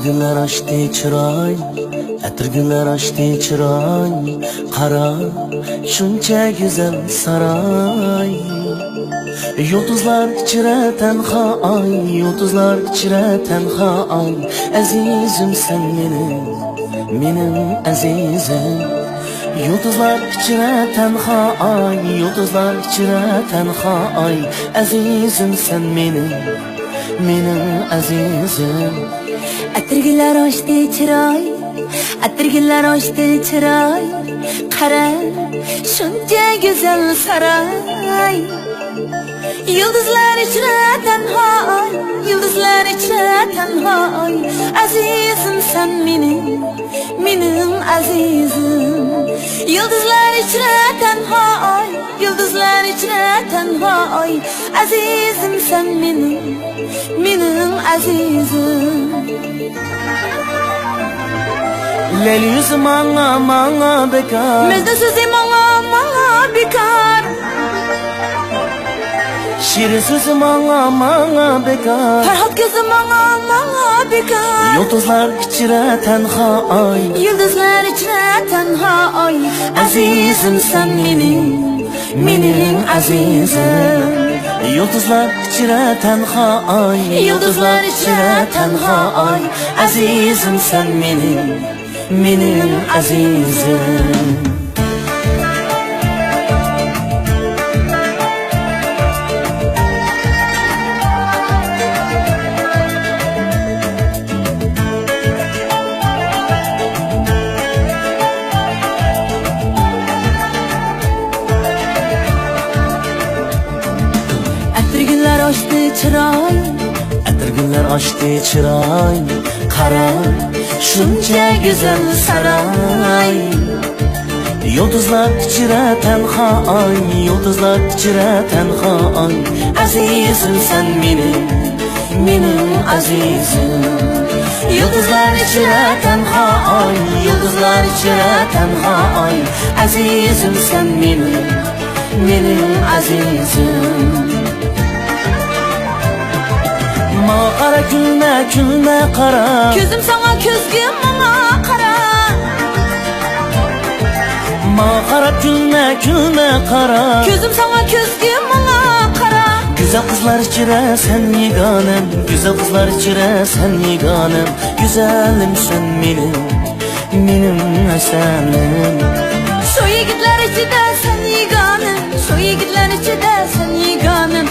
Atirgüller açtı çıray, atirgüller açtı çıray. Kara, şunca güzel saray. Yıldızlar içire tenha ay, yıldızlar içire tenha ay. Azizim sen benim azizim. Yıldızlar içire tenha ay, yıldızlar içire tenha ay. Azizim sen benim azizim. Atirgüller açtı çıray, atirgüller açtı çıray. Kara, şunca güzel saray. Yıldızlar içre tenha ay, yıldızlar içre tenha ay. Azizim sen benim azizim. Yıldızlar içre tenha ay, yıldızlar içre tenha ay. Azizim sen benim azizim. Lel yüzü mana bekar, Mezde sözü mana bekar. şirin sözü mana bekar. Ferhat gözü mana bekar. Yıldızlar içire tenha ay, Yıldızlar içre tenha ay. azizim sen benim azizim. Yıldızlar içire tenha ay, yıldızlar içire tenha ay. Azizim sen benim azizim. Atirgüller açtı çıray, Atirgüller açtı çıray. Kara, şunca güzel saray. Yıldızlar içire tenha ay, yıldızlar içire tenha ay. Azizim sen benim azizim. Yıldızlar içire tenha ay, yıldızlar içire tenha ay. Azizim sen benim azizim. Ma kara gülme kara, gözüm sana közgüm bana kara. ma kara gülme kara. Gözüm sana közgüm bana kara. Güzel kızlar içire sen yiganem, güzel kızlar içire sen yiganem. Güzelim sen benim esenim. Şu yigitler içinde sen yiganem, şu yigitler içinde sen yiganem.